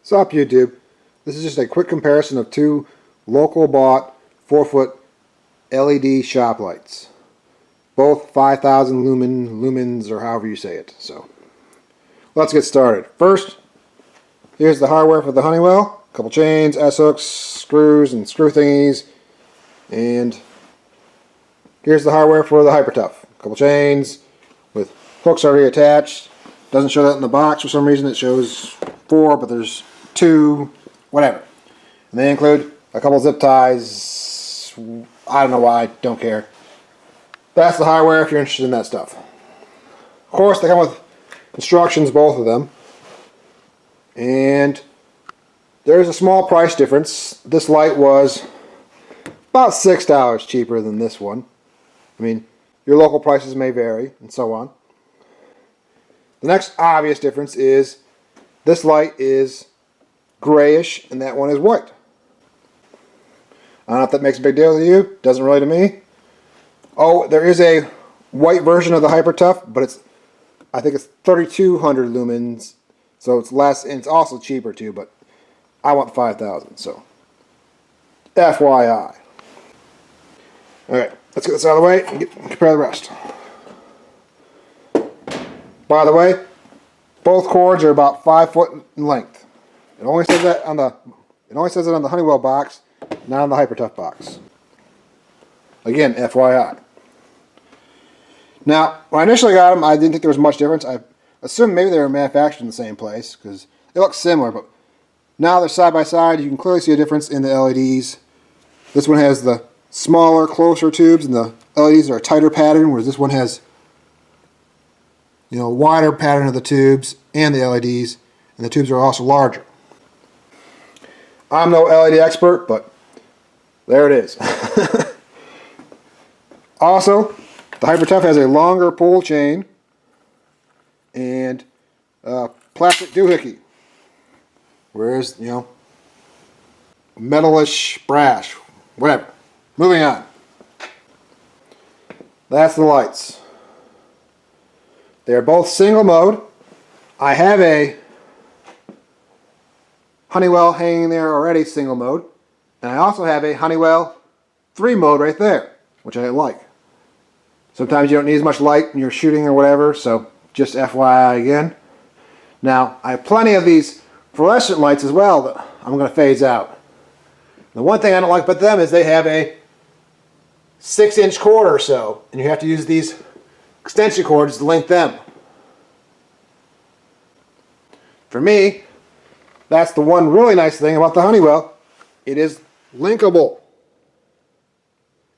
What's up, YouTube? This is just a quick comparison of two local bought 4-foot LED shop lights. Both 5,000 lumens, or however you say it. So let's get started. First, here's the hardware for the Honeywell. A couple chains, S-hooks, screws, and screw thingies. And here's the hardware for the Hyper-Tough. A couple chains with hooks already attached. Doesn't show that in the box for some reason. It shows 4, but there's 2, whatever. And they include a couple zip ties. I don't know why, don't care. That's the hardware if you're interested in that stuff. Of course, they come with instructions, both of them. And there's a small price difference. This light was about $6 cheaper than this one. I mean, your local prices may vary, and so on. The next obvious difference is this light is grayish and that one is white. I don't know if that makes a big deal to you. Doesn't really to me. Oh, there is a white version of the Hyper-Tough, but I think it's 3,200 lumens, so it's less, and it's also cheaper too, but I want 5,000, so FYI. Alright, let's get this out of the way and compare the rest. By the way, both cords are about 5 foot in length. It only says that on the Honeywell box, not on the Hyper-Tough box. Again, FYI. Now, when I initially got them, I didn't think there was much difference. I assumed maybe they were manufactured in the same place because they look similar, but now they're side by side. You can clearly see a difference in the LEDs. This one has the smaller, closer tubes, and the LEDs are a tighter pattern, whereas this one has, wider pattern of the tubes and the LEDs, and the tubes are also larger. I'm no LED expert, but there it is. Also, the Hyper-Tough has a longer pull chain and plastic doohickey, whereas, metalish brass, whatever. Moving on. That's the lights. They are both single mode. I have a Honeywell hanging there already, single mode, and I also have a Honeywell 3 mode right there, which I like. Sometimes you don't need as much light when you're shooting or whatever, so just FYI again. Now, I have plenty of these fluorescent lights as well that I'm going to phase out. The one thing I don't like about them is they have a 6-inch cord or so, and you have to use these extension cords to link them. For me, that's the one really nice thing about the Honeywell. It is linkable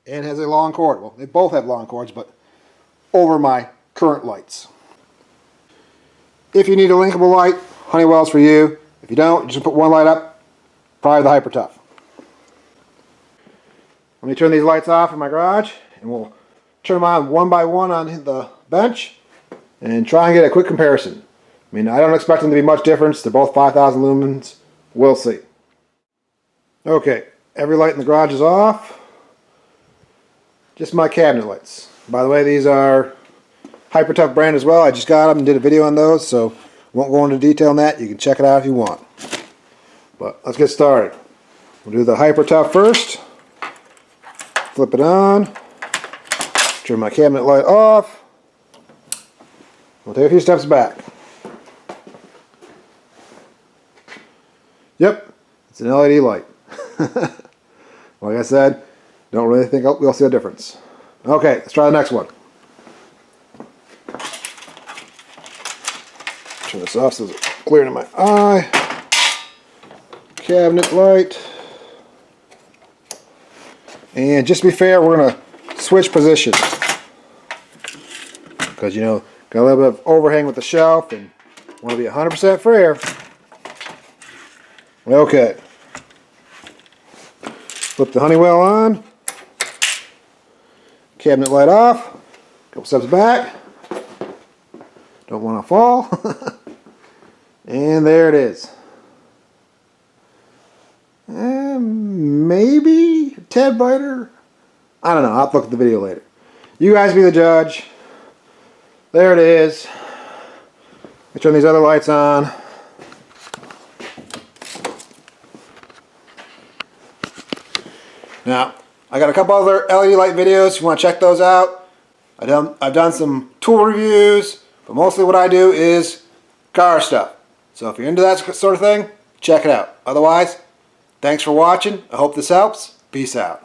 and has a long cord. Well, they both have long cords, but over my current lights. If you need a linkable light, Honeywell's for you. If you don't, just put one light up, probably the Hyper-Tough. Let me turn these lights off in my garage, and we'll turn them on one by one on the bench and try and get a quick comparison. I mean, I don't expect them to be much difference. They're both 5,000 lumens. We'll see. Okay, every light in the garage is off. Just my cabinet lights. By the way, these are Hyper-Tough brand as well. I just got them and did a video on those, so won't go into detail on that. You can check it out if you want. But let's get started. We'll do the Hyper-Tough first. Flip it on. Turn my cabinet light off. We'll take a few steps back. Yep, it's an LED light. Like I said, don't really think we'll see a difference. Okay, let's try the next one. Turn this off so it's clear in my eye. Cabinet light. And just to be fair, we're going to switch positions. Because, got a little bit of overhang with the shelf and want to be 100% fair. Okay. Flip the Honeywell on. Cabinet light off. Couple steps back. Don't want to fall. And there it is. Maybe a tad brighter. I don't know. I'll have to look at the video later. You guys be the judge. There it is. Let me turn these other lights on. Now, I got a couple other LED light videos if you want to check those out. I've done some tool reviews, but mostly what I do is car stuff. So if you're into that sort of thing, check it out. Otherwise, thanks for watching. I hope this helps. Peace out.